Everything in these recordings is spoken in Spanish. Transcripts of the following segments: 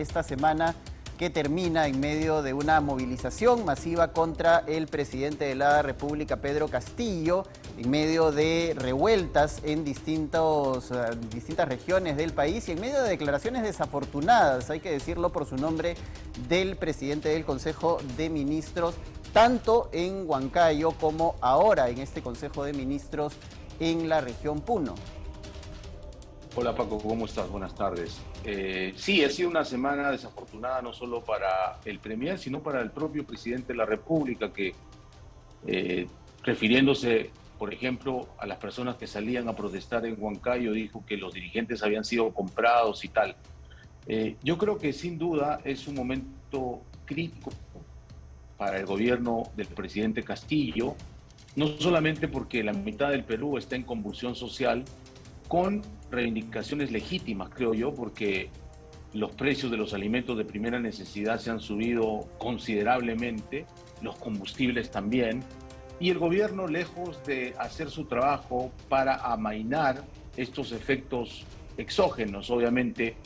esta semana que termina en medio de una movilización masiva contra el presidente de la República, Pedro Castillo, en medio de revueltas en distintas regiones del país y en medio de declaraciones desafortunadas, hay que decirlo por su nombre, del presidente del Consejo de Ministros, tanto en Huancayo como ahora en este Consejo de Ministros en la región Puno. Hola Paco, ¿cómo estás? Buenas tardes. Sí, ha sido una semana desafortunada no solo para el Premier, sino para el propio presidente de la República, que refiriéndose, por ejemplo, a las personas que salían a protestar en Huancayo, dijo que los dirigentes habían sido comprados y tal. Yo creo que sin duda es un momento crítico para el gobierno del presidente Castillo, no solamente porque la mitad del Perú está en convulsión social, con reivindicaciones legítimas, creo yo, porque los precios de los alimentos de primera necesidad se han subido considerablemente, los combustibles también, y el gobierno, lejos de hacer su trabajo para amainar estos efectos exógenos, obviamente,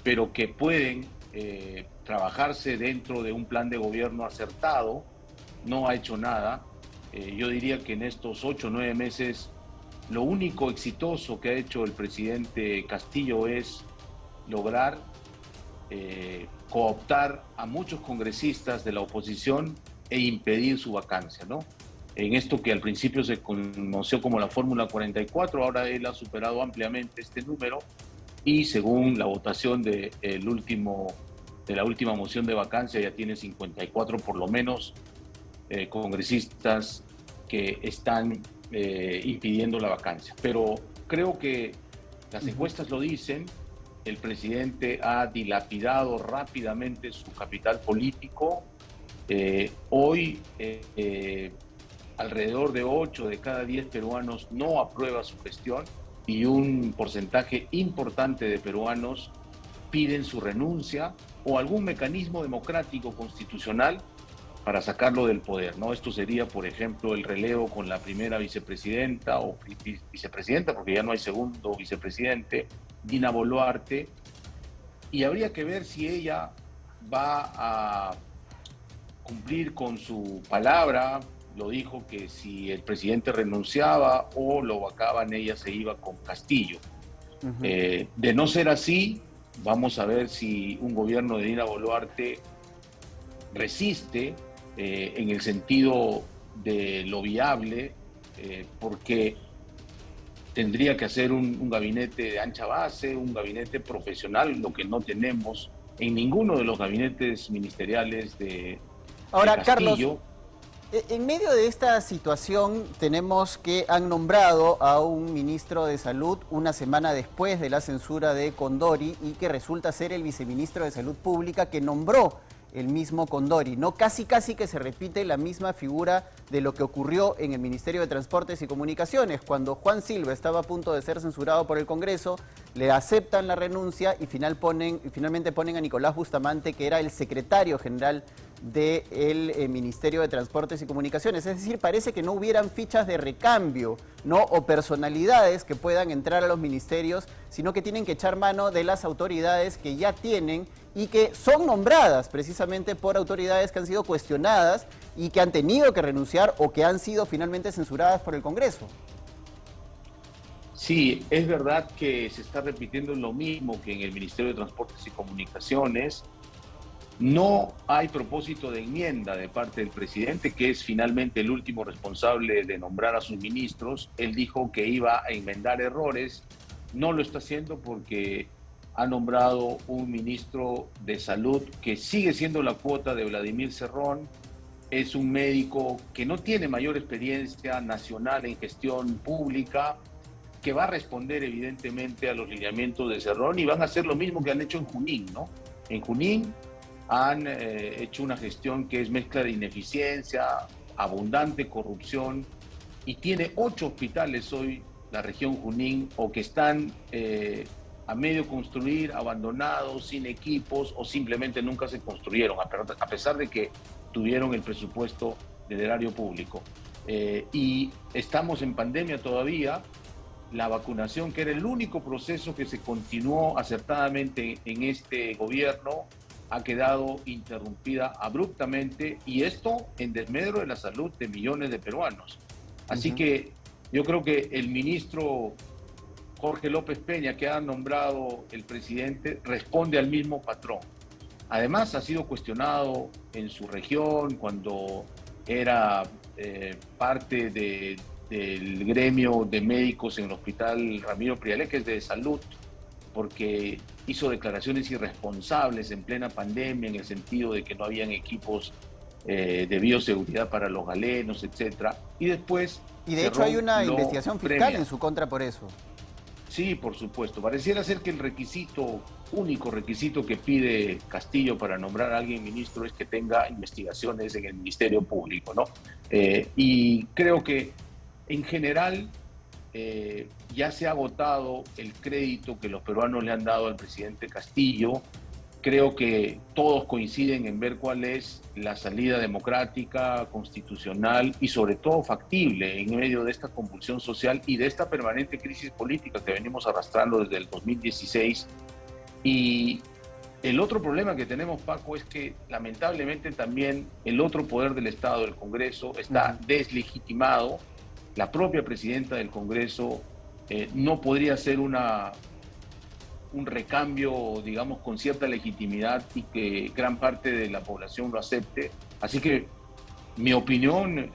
pero que pueden trabajarse dentro de un plan de gobierno acertado, no ha hecho nada. Yo diría que en estos 8 o 9 meses lo único exitoso que ha hecho el presidente Castillo es lograr cooptar a muchos congresistas de la oposición e impedir su vacancia, ¿no? En esto que al principio se conoció como la Fórmula 44, ahora él ha superado ampliamente este número y según la votación de la última moción de vacancia ya tiene 54 por lo menos congresistas que están impidiendo la vacancia. Pero creo que las encuestas lo dicen, el presidente ha dilapidado rápidamente su capital político. Hoy alrededor de 8 de cada 10 peruanos no aprueba su gestión y un porcentaje importante de peruanos piden su renuncia o algún mecanismo democrático constitucional para sacarlo del poder, ¿no? Esto sería, por ejemplo, el relevo con la primera vicepresidenta o vicepresidenta, porque ya no hay segundo vicepresidente, Dina Boluarte, y habría que ver si ella va a cumplir con su palabra. Lo dijo que si el presidente renunciaba o lo vacaban, ella se iba con Castillo. De no ser así, vamos a ver si un gobierno de Dina Boluarte resiste en el sentido de lo viable, porque tendría que hacer un gabinete de ancha base, un gabinete profesional, lo que no tenemos en ninguno de los gabinetes ministeriales de Ahora, Castillo. Carlos, en medio de esta situación tenemos que han nombrado a un ministro de Salud una semana después de la censura de Condori y que resulta ser el viceministro de Salud Pública que nombró el mismo Condori, ¿no? Casi que se repite la misma figura de lo que ocurrió en el Ministerio de Transportes y Comunicaciones, cuando Juan Silva estaba a punto de ser censurado por el Congreso, le aceptan la renuncia y finalmente ponen a Nicolás Bustamante, que era el secretario general del Ministerio de Transportes y Comunicaciones. Es decir, parece que no hubieran fichas de recambio, ¿no? O personalidades que puedan entrar a los ministerios, sino que tienen que echar mano de las autoridades que ya tienen y que son nombradas precisamente por autoridades que han sido cuestionadas y que han tenido que renunciar o que han sido finalmente censuradas por el Congreso. Sí, es verdad que se está repitiendo lo mismo que en el Ministerio de Transportes y Comunicaciones. No hay propósito de enmienda de parte del presidente, que es finalmente el último responsable de nombrar a sus ministros. Él dijo que iba a enmendar errores, no lo está haciendo porque ha nombrado un ministro de salud que sigue siendo la cuota de Vladimir Cerrón. Es un médico que no tiene mayor experiencia nacional en gestión pública, que va a responder evidentemente a los lineamientos de Cerrón y van a hacer lo mismo que han hecho en Junín, ¿no? En Junín han hecho una gestión que es mezcla de ineficiencia, abundante corrupción, y tiene 8 hospitales hoy la región Junín, o que están a medio construir, abandonados, sin equipos, o simplemente nunca se construyeron, a pesar de que tuvieron el presupuesto del erario público. Y estamos en pandemia todavía, la vacunación, que era el único proceso que se continuó acertadamente en este gobierno, ha quedado interrumpida abruptamente, y esto en desmedro de la salud de millones de peruanos. Así que yo creo que el ministro Jorge López Peña, que ha nombrado el presidente, responde al mismo patrón. Además, ha sido cuestionado en su región cuando era parte del gremio de médicos en el hospital Ramiro Prialéquez de salud, porque hizo declaraciones irresponsables en plena pandemia, en el sentido de que no habían equipos de bioseguridad para los galenos, etcétera. Y después... Y de hecho hay una investigación fiscal en su contra por eso. Sí, por supuesto. Pareciera ser que el único requisito que pide Castillo para nombrar a alguien ministro es que tenga investigaciones en el Ministerio Público, ¿no? Y creo que en general ya se ha agotado el crédito que los peruanos le han dado al presidente Castillo. Creo que todos coinciden en ver cuál es la salida democrática, constitucional y sobre todo factible en medio de esta convulsión social y de esta permanente crisis política que venimos arrastrando desde el 2016. Y el otro problema que tenemos, Paco, es que lamentablemente también el otro poder del Estado, el Congreso, está deslegitimado. La propia presidenta del Congreso no podría ser un recambio, digamos, con cierta legitimidad y que gran parte de la población lo acepte. Así que mi opinión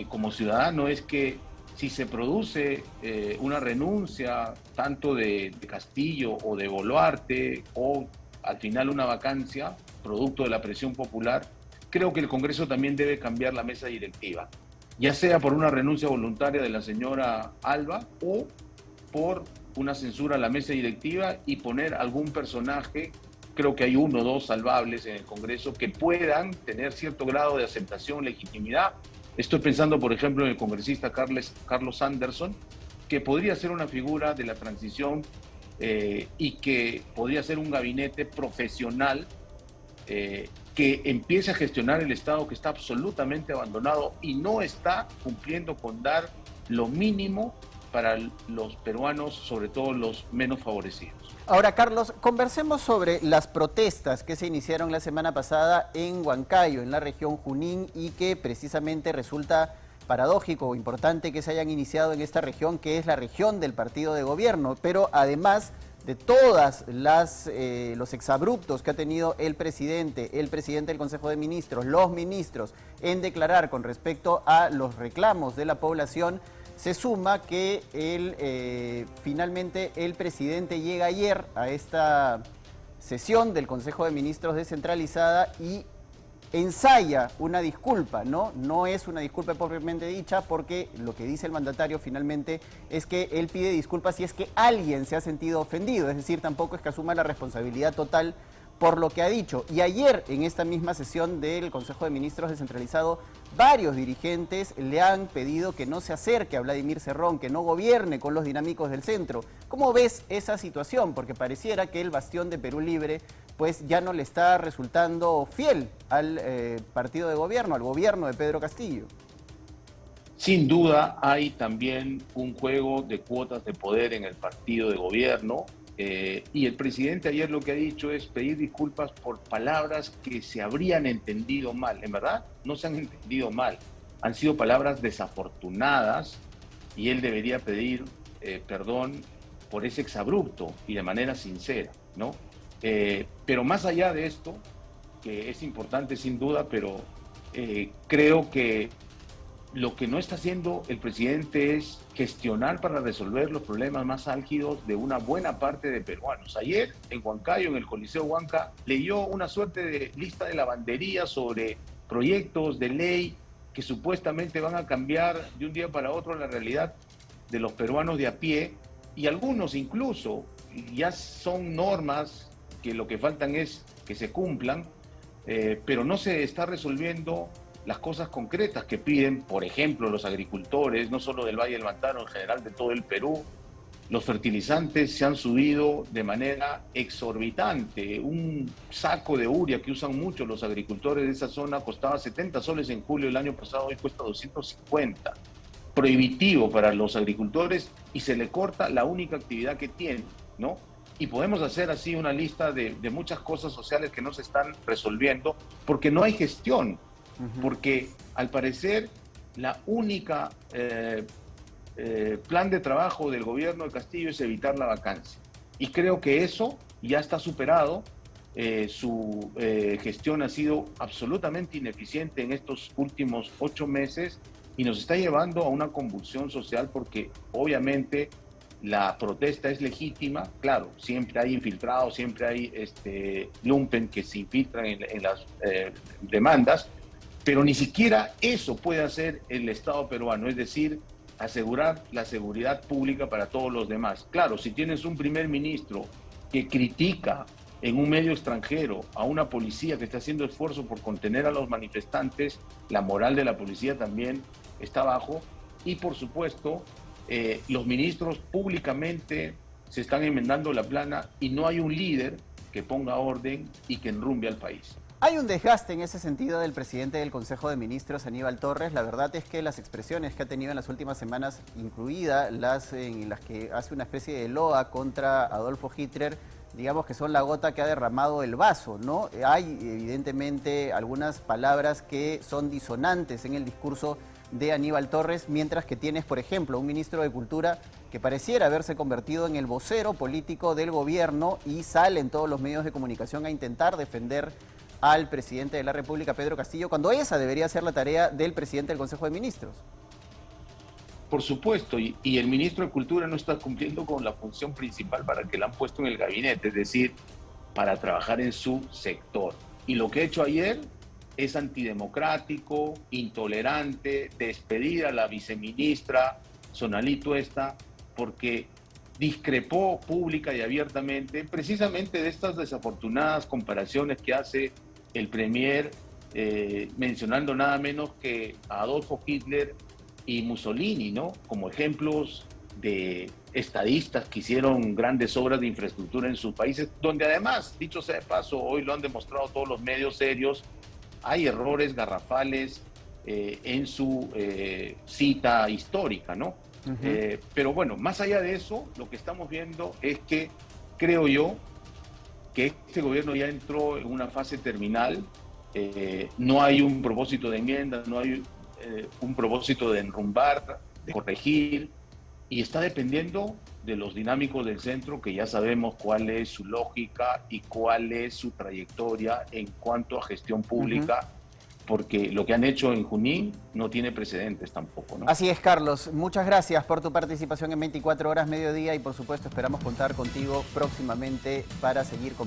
como ciudadano es que si se produce una renuncia tanto de Castillo o de Boluarte, o al final una vacancia producto de la presión popular, creo que el Congreso también debe cambiar la mesa directiva, ya sea por una renuncia voluntaria de la señora Alba o por una censura a la mesa directiva y poner algún personaje. Creo que hay uno o dos salvables en el Congreso que puedan tener cierto grado de aceptación, legitimidad. Estoy pensando, por ejemplo, en el congresista Carlos Anderson, que podría ser una figura de la transición y que podría ser un gabinete profesional que empiece a gestionar el Estado, que está absolutamente abandonado y no está cumpliendo con dar lo mínimo para los peruanos, sobre todo los menos favorecidos. Ahora, Carlos, conversemos sobre las protestas que se iniciaron la semana pasada en Huancayo, en la región Junín, y que precisamente resulta paradójico o importante que se hayan iniciado en esta región, que es la región del partido de gobierno, pero además de todas los exabruptos que ha tenido el presidente del Consejo de Ministros, los ministros, en declarar con respecto a los reclamos de la población, se suma que finalmente el presidente llega ayer a esta sesión del Consejo de Ministros descentralizada y ensaya una disculpa, ¿no? No es una disculpa propiamente dicha, porque lo que dice el mandatario finalmente es que él pide disculpas si es que alguien se ha sentido ofendido, es decir, tampoco es que asuma la responsabilidad total por lo que ha dicho. Y ayer, en esta misma sesión del Consejo de Ministros descentralizado, varios dirigentes le han pedido que no se acerque a Vladimir Cerrón, que no gobierne con los dinámicos del centro. ¿Cómo ves esa situación? Porque pareciera que el bastión de Perú Libre pues ya no le está resultando fiel al partido de gobierno, al gobierno de Pedro Castillo. Sin duda hay también un juego de cuotas de poder en el partido de gobierno. Y el presidente ayer lo que ha dicho es pedir disculpas por palabras que se habrían entendido mal. En verdad, no se han entendido mal. Han sido palabras desafortunadas y él debería pedir perdón por ese exabrupto y de manera sincera, ¿no? Pero más allá de esto, que es importante sin duda, pero creo que lo que no está haciendo el presidente es gestionar para resolver los problemas más álgidos de una buena parte de peruanos. Ayer en Huancayo, en el Coliseo Huanca, leyó una suerte de lista de lavandería sobre proyectos de ley que supuestamente van a cambiar de un día para otro la realidad de los peruanos de a pie, y algunos incluso ya son normas que lo que faltan es que se cumplan, pero no se está resolviendo las cosas concretas que piden, por ejemplo, los agricultores, no solo del Valle del Mantaro, en general de todo el Perú. Los fertilizantes se han subido de manera exorbitante. Un saco de urea que usan mucho los agricultores de esa zona costaba 70 soles en julio del año pasado, hoy cuesta 250. prohibitivo para los agricultores y se le corta la única actividad que tienen, ¿no? Y podemos hacer así una lista de muchas cosas sociales que no se están resolviendo porque no hay gestión, porque al parecer la única plan de trabajo del gobierno de Castillo es evitar la vacancia. Y creo que eso ya está superado. Su gestión ha sido absolutamente ineficiente en estos últimos 8 meses y nos está llevando a una convulsión social porque obviamente la protesta es legítima. Claro, siempre hay infiltrados, siempre hay lumpen que se infiltran en las demandas, pero ni siquiera eso puede hacer el Estado peruano, es decir, asegurar la seguridad pública para todos los demás. Claro, si tienes un primer ministro que critica en un medio extranjero a una policía que está haciendo esfuerzo por contener a los manifestantes, la moral de la policía también está bajo y por supuesto los ministros públicamente se están enmendando la plana y no hay un líder que ponga orden y que enrumbe al país. Hay un desgaste en ese sentido del presidente del Consejo de Ministros, Aníbal Torres. La verdad es que las expresiones que ha tenido en las últimas semanas, incluidas las en las que hace una especie de loa contra Adolfo Hitler, digamos que son la gota que ha derramado el vaso, ¿no? Hay evidentemente algunas palabras que son disonantes en el discurso de Aníbal Torres, mientras que tienes, por ejemplo, un ministro de Cultura que pareciera haberse convertido en el vocero político del gobierno y sale en todos los medios de comunicación a intentar defender al presidente de la República, Pedro Castillo, cuando esa debería ser la tarea del presidente del Consejo de Ministros. Por supuesto, y el ministro de Cultura no está cumpliendo con la función principal para que le han puesto en el gabinete, es decir, para trabajar en su sector. Y lo que ha hecho ayer es antidemocrático, intolerante, despedir a la viceministra Sonalí Tuesta, porque discrepó pública y abiertamente precisamente de estas desafortunadas comparaciones que hace el premier, mencionando nada menos que a Adolfo Hitler y Mussolini, ¿no? Como ejemplos de estadistas que hicieron grandes obras de infraestructura en sus países, donde además, dicho sea de paso, hoy lo han demostrado todos los medios serios, hay errores garrafales en su cita histórica, ¿no? Pero bueno, más allá de eso, lo que estamos viendo es que, creo yo, que este gobierno ya entró en una fase terminal, no hay un propósito de enmienda, no hay un propósito de enrumbar, de corregir, y está dependiendo de los dinámicos del centro, que ya sabemos cuál es su lógica y cuál es su trayectoria en cuanto a gestión pública, porque lo que han hecho en Junín no tiene precedentes tampoco, ¿no? Así es, Carlos. Muchas gracias por tu participación en 24 horas mediodía y por supuesto esperamos contar contigo próximamente para seguir conversando.